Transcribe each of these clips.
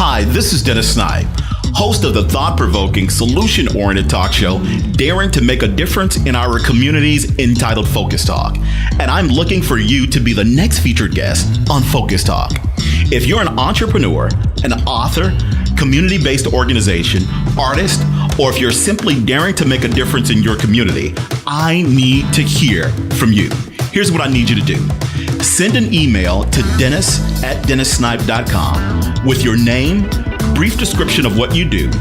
Hi, this is Dennis Snipe, host of the thought-provoking, solution-oriented talk show, daring to make a difference in our communities, entitled FocusTalk. And I'm looking for you to be the next featured guest on FocusTalk. If you're an entrepreneur, an author, community-based organization, artist, or if you're simply daring to make a difference in your community, I need to hear from you. Here's what I need you to do. Send an email to dennis@dennissnipe.com with your name, brief description of what you do,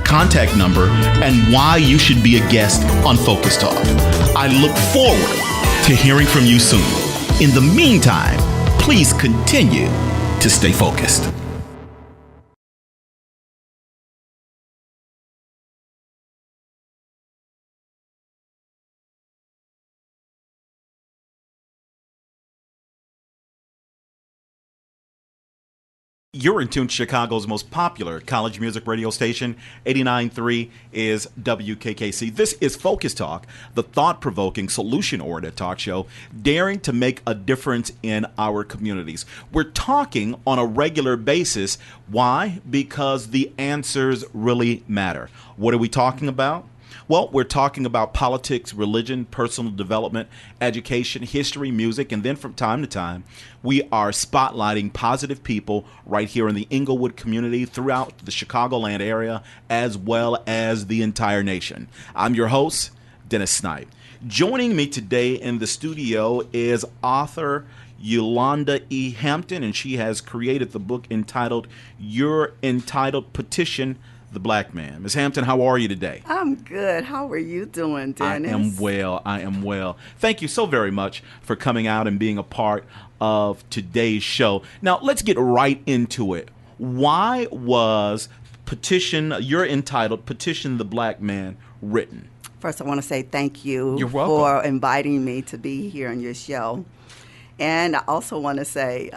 contact number, and why you should be a guest on Focus Talk. I look forward to hearing from you soon. In the meantime, please continue to stay focused. You're in tune to Chicago's most popular college music radio station. 89.3 is WKKC. This is Focus Talk, the thought-provoking, solution-oriented talk show, daring to make a difference in our communities. We're talking on a regular basis. Why? Because the answers really matter. What are we talking about? Well, we're talking about politics, religion, personal development, education, history, music, and then from time to time, we are spotlighting positive people right here in the Inglewood community, throughout the Chicagoland area, as well as the entire nation. I'm your host, Dennis Snipe. Joining me today in the studio is author Yulonda E. Hampton, and she has created the book entitled You're Entitled, Petition the Black Man. Ms. Hampton, how are you today? I'm good. How are you doing, Dennis? I am well. Thank you so very much for coming out and being a part of today's show. Now, let's get right into it. Why was You're Entitled, Petition the Black Man written? First, I want to say thank you You're welcome. For inviting me to be here on your show. And I also want to say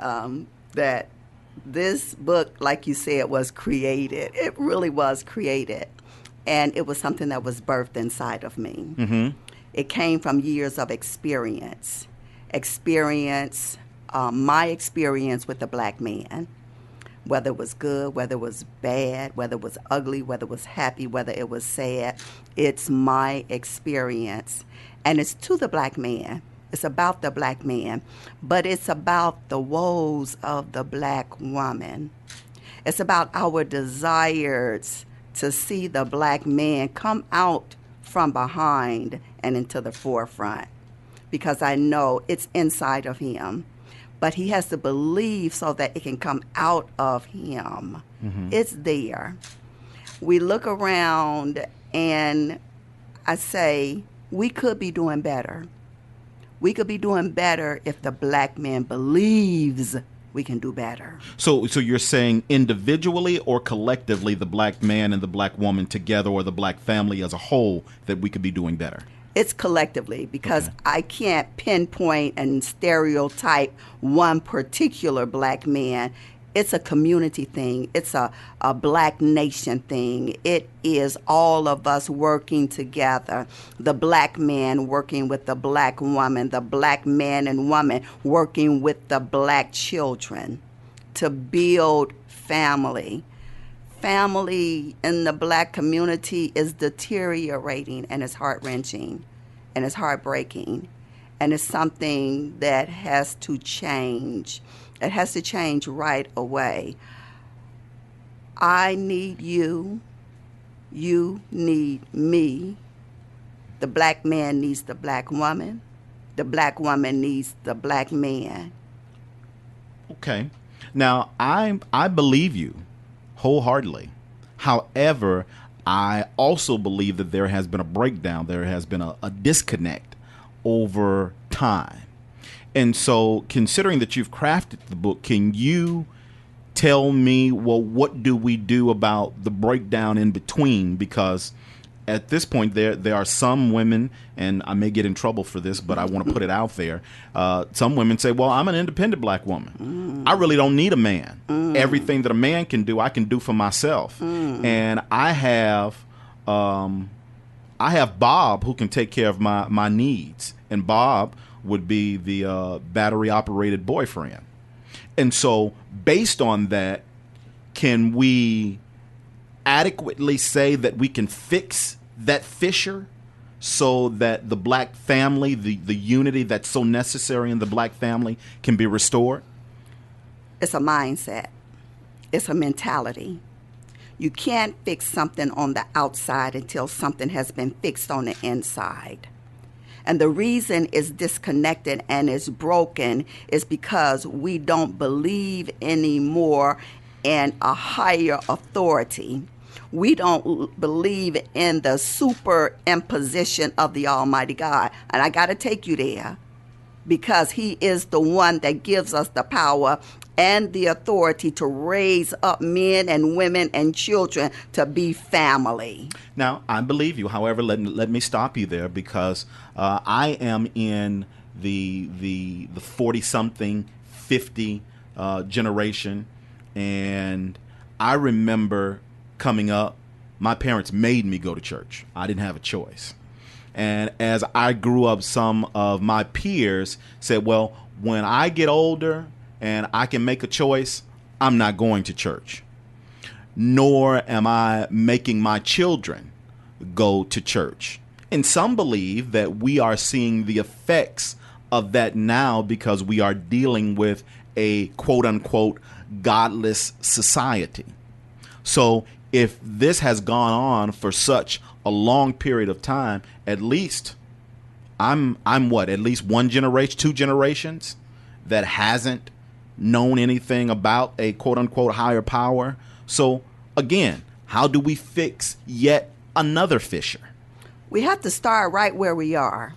that this book, like you said, was created. It really was created. And it was something that was birthed inside of me. Mm-hmm. It came from years of experience. My experience with the black man, whether it was good, whether it was bad, whether it was ugly, whether it was happy, whether it was sad. It's my experience. And it's to the black man. It's about the black man, but it's about the woes of the black woman. It's about our desires to see the black man come out from behind and into the forefront, because I know it's inside of him, but he has to believe so that it can come out of him. Mm-hmm. It's there. We look around and I say, we could be doing better. We could be doing better if the black man believes we can do better. So you're saying individually or collectively, the black man and the black woman together, or the black family as a whole, that we could be doing better? It's collectively, because I can't pinpoint and stereotype one particular black man. It's a community thing. It's a black nation thing. It is all of us working together. The black man working with the black woman, the black man and woman working with the black children to build family. Family in the black community is deteriorating, and it's heart-wrenching, and it's heartbreaking, and it's something that has to change. It has to change right away. I need you. You need me. The black man needs the black woman. The black woman needs the black man. Okay. Now, I believe you wholeheartedly. However, I also believe that there has been a breakdown. There has been a disconnect over time. And so, considering that you've crafted the book, can you tell me, well, what do we do about the breakdown in between? Because at this point, there are some women, and I may get in trouble for this, but I want to put it out there. Some women say, well, I'm an independent black woman. I really don't need a man. Everything that a man can do, I can do for myself. And I have Bob who can take care of my needs. And Bob would be the battery-operated boyfriend. And so, based on that, can we adequately say that we can fix that fissure so that the black family, the unity that's so necessary in the black family, can be restored? It's a mindset. It's a mentality. You can't fix something on the outside until something has been fixed on the inside. And the reason it's disconnected and it's broken is because we don't believe anymore in a higher authority. We don't believe in the superimposition of the Almighty God. And I got to take you there because he is the one that gives us the power and the authority to raise up men and women and children to be family. Now, I believe you. However, let me stop you there because I am in the 40-something, 50 generation, and I remember coming up, my parents made me go to church. I didn't have a choice. And as I grew up, some of my peers said, well, when I get older and I can make a choice, I'm not going to church. Nor am I making my children go to church. And some believe that we are seeing the effects of that now because we are dealing with a quote unquote godless society. So if this has gone on for such a long period of time, at least I'm what, at least one generation, 2 generations that hasn't known anything about a quote unquote higher power. So again, how do we fix yet another fissure? We have to start right where we are.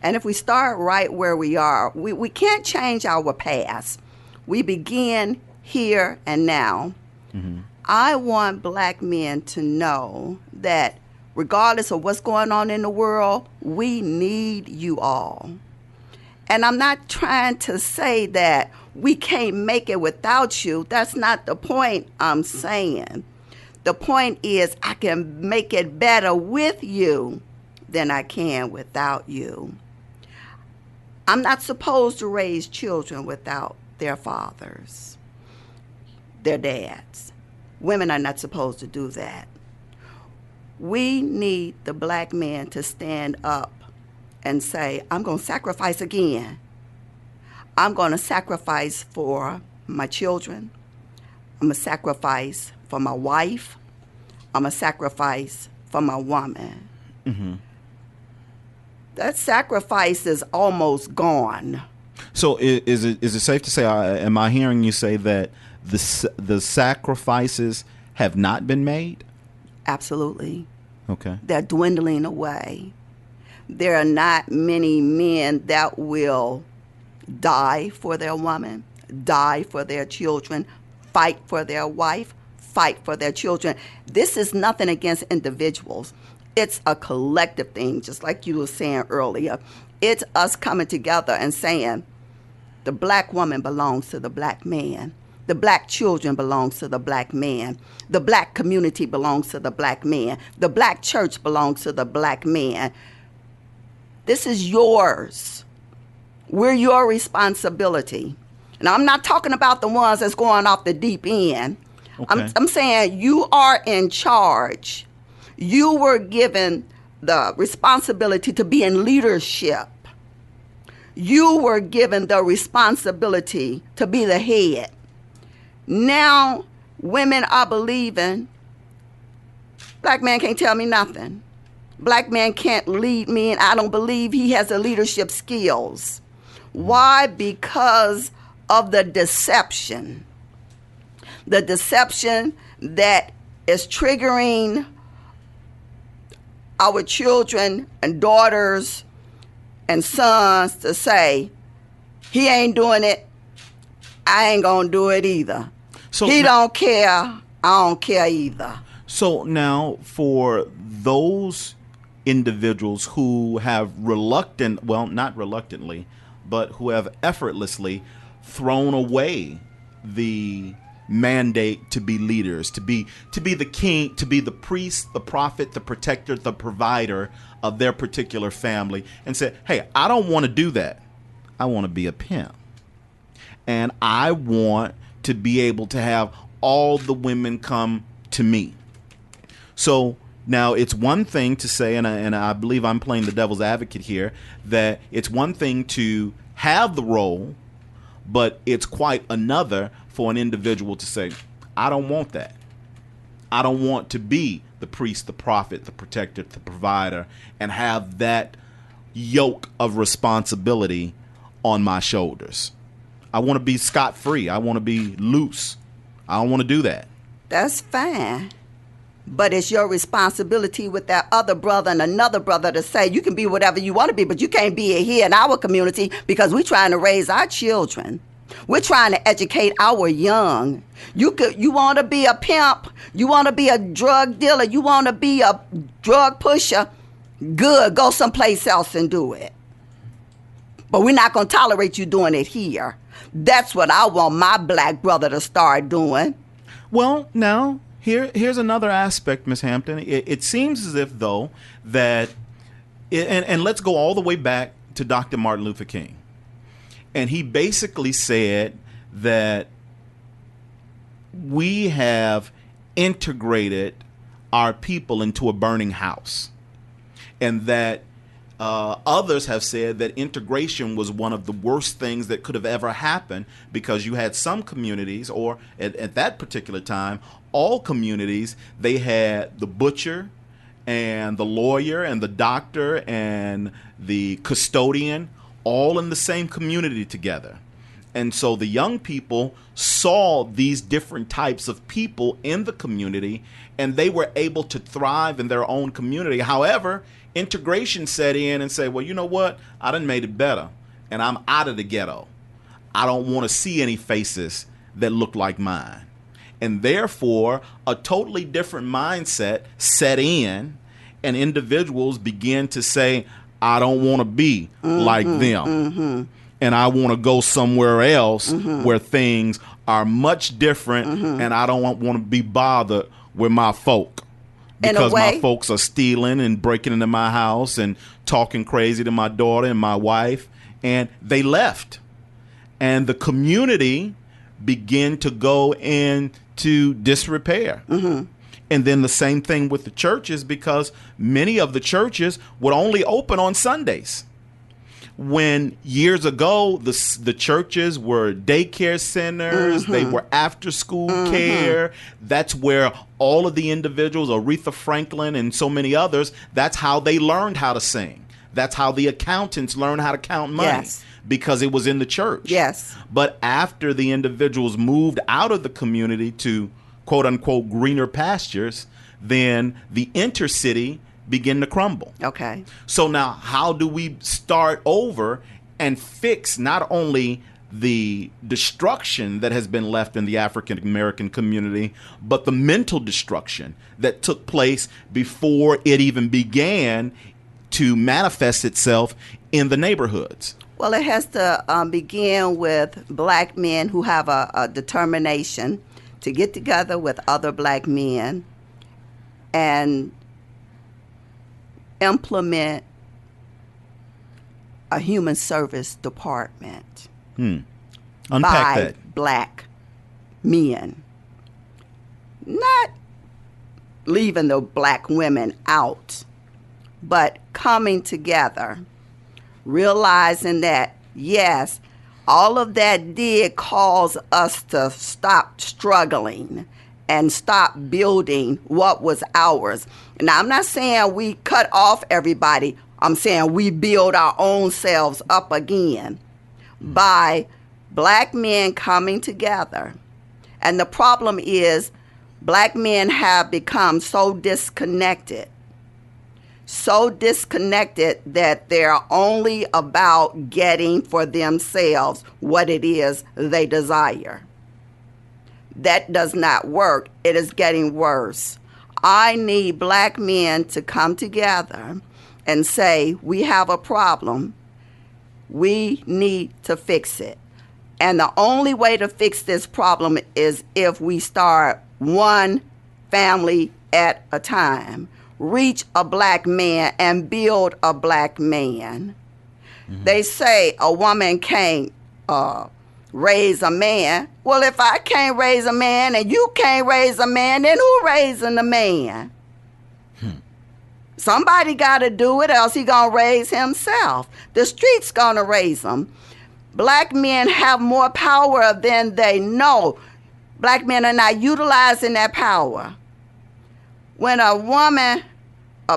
And if we start right where we are, we can't change our past. We begin here and now. Mm-hmm. I want black men to know that regardless of what's going on in the world, we need you all. And I'm not trying to say that we can't make it without you. That's not the point I'm saying. The point is I can make it better with you than I can without you. I'm not supposed to raise children without their fathers, their dads. Women are not supposed to do that. We need the black man to stand up and say, I'm going to sacrifice again. I'm going to sacrifice for my children. I'm going to sacrifice for my wife. I'm going to sacrifice for my woman. Mm-hmm. That sacrifice is almost gone. So is it safe to say, am I hearing you say that the sacrifices have not been made? Absolutely. Okay. They're dwindling away. There are not many men that will die for their woman, die for their children, fight for their wife, fight for their children. This is nothing against individuals. It's a collective thing, just like you were saying earlier. It's us coming together and saying, the black woman belongs to the black man. The black children belongs to the black man. The black community belongs to the black man. The black church belongs to the black man. This is yours. We're your responsibility. And I'm not talking about the ones that's going off the deep end. Okay. I'm saying you are in charge. You were given the responsibility to be in leadership. You were given the responsibility to be the head. Now, women are believing, black man can't tell me nothing. Black man can't lead me, and I don't believe he has the leadership skills. Why? Because of the deception. The deception that is triggering our children and daughters and sons to say, he ain't doing it, I ain't gonna do it either. So he don't care, I don't care either. So now for those individuals who have not reluctantly, but who have effortlessly thrown away the mandate to be leaders, to be the king, to be the priest, the prophet, the protector, the provider of their particular family, and said, hey, I don't want to do that. I want to be a pimp. And I want to be able to have all the women come to me. So now it's one thing to say, and I believe I'm playing the devil's advocate here, that it's one thing to have the role, but it's quite another for an individual to say, I don't want that. I don't want to be the priest, the prophet, the protector, the provider, and have that yoke of responsibility on my shoulders. I want to be scot-free. I want to be loose. I don't want to do that. That's fine. But it's your responsibility with that other brother and another brother to say, you can be whatever you want to be, but you can't be here in our community because we're trying to raise our children. We're trying to educate our young. You want to be a pimp, you want to be a drug dealer, you want to be a drug pusher, good, go someplace else and do it. But we're not going to tolerate you doing it here. That's what I want my black brother to start doing. Well, now, here's another aspect, Ms. Hampton. It seems as if, though, that, and let's go all the way back to Dr. Martin Luther King. And he basically said that we have integrated our people into a burning house. And that others have said that integration was one of the worst things that could have ever happened, because you had some communities, or at that particular time, all communities, they had the butcher and the lawyer and the doctor and the custodian all in the same community together. And so the young people saw these different types of people in the community, and they were able to thrive in their own community. However, integration set in and said, well, you know what? I done made it better, and I'm out of the ghetto. I don't want to see any faces that look like mine. And therefore, a totally different mindset set in, and individuals begin to say, I don't want to be like them. And I want to go somewhere else where things are much different, and I don't want to be bothered with my folk. Because my folks are stealing and breaking into my house and talking crazy to my daughter and my wife. And they left. And the community began to go into disrepair. And then the same thing with the churches, because many of the churches would only open on Sundays. When years ago, the churches were daycare centers, they were after school care. That's where all of the individuals, Aretha Franklin and so many others, that's how they learned how to sing. That's how the accountants learned how to count money. Yes. Because it was in the church. Yes. But after the individuals moved out of the community to quote unquote greener pastures, then the intercity begin to crumble. Okay. So now how do we start over and fix not only the destruction that has been left in the African American community, but the mental destruction that took place before it even began to manifest itself in the neighborhoods? Well, it has to begin with black men who have a determination to get together with other black men and implement a human service department Unpack by that. black men. Not leaving the black women out, but coming together, realizing that, yes, all of that did cause us to stop struggling and stop building what was ours. Now, I'm not saying we cut off everybody. I'm saying we build our own selves up again by black men coming together. And the problem is black men have become so disconnected that they're only about getting for themselves what it is they desire. That does not work. It is getting worse. I need black men to come together and say, we have a problem. We need to fix it. And the only way to fix this problem is if we start one family at a time. Reach a black man and build a black man. They say a woman can't raise a man. Well, if I can't raise a man and you can't raise a man, then who raising a man? Somebody got to do it, else he going to raise himself. The street's going to raise him. Black men have more power than they know. Black men are not utilizing that power. When a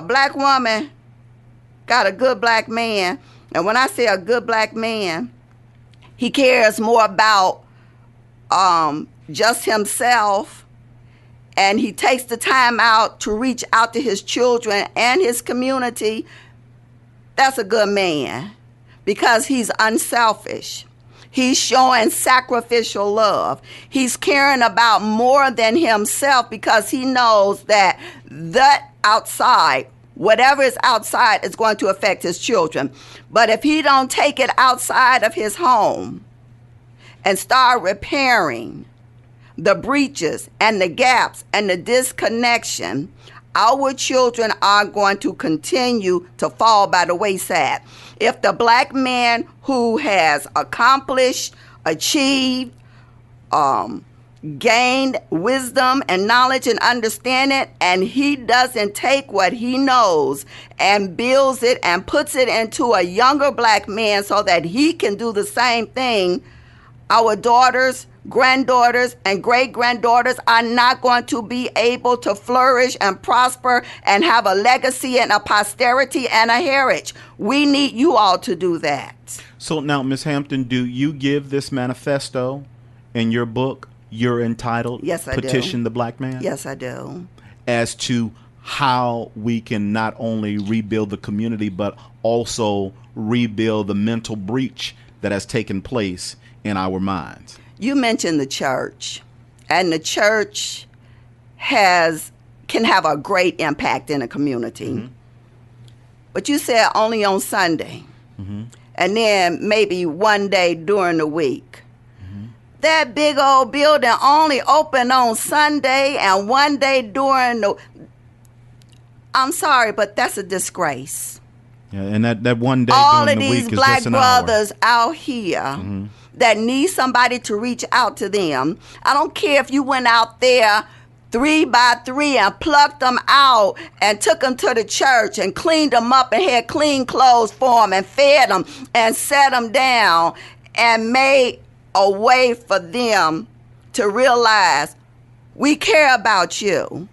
black woman, got a good black man, and when I say a good black man, he cares more about just himself, and he takes the time out to reach out to his children and his community. That's a good man because he's unselfish. He's showing sacrificial love. He's caring about more than himself because he knows that outside, whatever is outside, is going to affect his children. But if he don't take it outside of his home and start repairing the breaches and the gaps and the disconnection, our children are going to continue to fall by the wayside. If the black man who has accomplished, achieved, gained wisdom and knowledge and understanding, and he doesn't take what he knows and builds it and puts it into a younger black man so that he can do the same thing, our daughters, granddaughters, and great-granddaughters are not going to be able to flourish and prosper and have a legacy and a posterity and a heritage. We need you all to do that. So now, Ms. Hampton, do you give this manifesto in your book, You're Entitled? Yes, I do. Petition the Black Man? Yes, I do. As to how we can not only rebuild the community, but also rebuild the mental breach that has taken place in our minds. You mentioned the church, and the church can have a great impact in a community. Mm-hmm. But you said only on Sunday, mm-hmm. and then maybe one day during the week. Mm-hmm. That big old building only open on Sunday and one day during the... I'm sorry, but that's a disgrace. Yeah, and that one day all during of the these week is black just an brothers hour. Out here Mm-hmm. that need somebody to reach out to them. I don't care if you went out there 3 by 3 and plucked them out and took them to the church and cleaned them up and had clean clothes for them and fed them and sat them down and made a way for them to realize we care about you.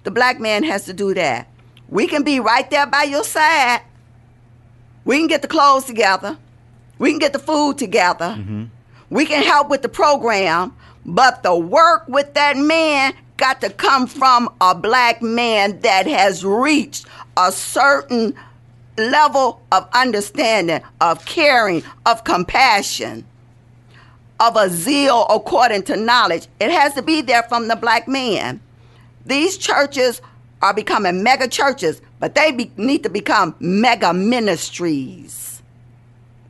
The black man has to do that. We can be right there by your side. We can get the clothes together. We can get the food together. Mm-hmm. We can help with the program. But the work with that man got to come from a black man that has reached a certain level of understanding, of caring, of compassion, of a zeal according to knowledge. It has to be there from the black man. These churches are becoming mega churches, but they need to become mega ministries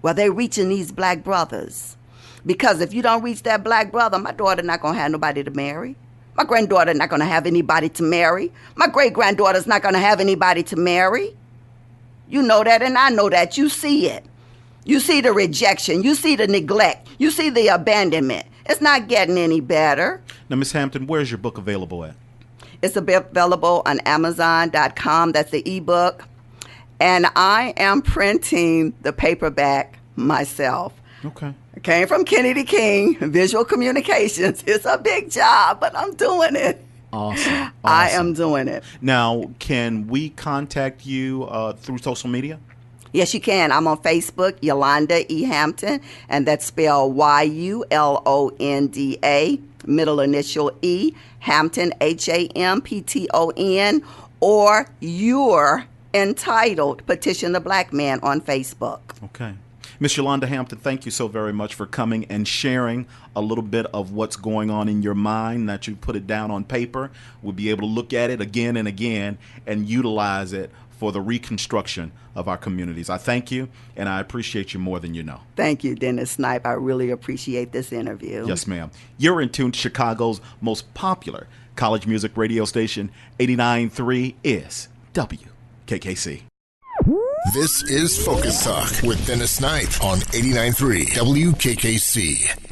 where they're reaching these black brothers. Because if you don't reach that black brother, my daughter not going to have nobody to marry. My granddaughter not going to have anybody to marry. My great-granddaughter's not going to have anybody to marry. You know that, and I know that. You see it. You see the rejection. You see the neglect. You see the abandonment. It's not getting any better. Now, Ms. Hampton, where's your book available at? It's available on Amazon.com. That's the ebook. And I am printing the paperback myself. Okay. I came from Kennedy King, Visual Communications. It's a big job, but I'm doing it. Awesome. I am doing it. Now, can we contact you through social media? Yes, you can. I'm on Facebook, Yulonda E. Hampton, and that's spelled Yulonda, middle initial E, Hampton, Hampton, or You're Entitled, Petition the Black Man on Facebook. Okay. Miss Yulonda Hampton, thank you so very much for coming and sharing a little bit of what's going on in your mind, that you put it down on paper. We'll be able to look at it again and again and utilize it for the reconstruction of our communities. I thank you, and I appreciate you more than you know. Thank you, Dennis Snipe. I really appreciate this interview. Yes, ma'am. You're in tune to Chicago's most popular college music radio station. 89.3 is WKKC. This is Focus Talk with Dennis Snipe on 89.3 WKKC.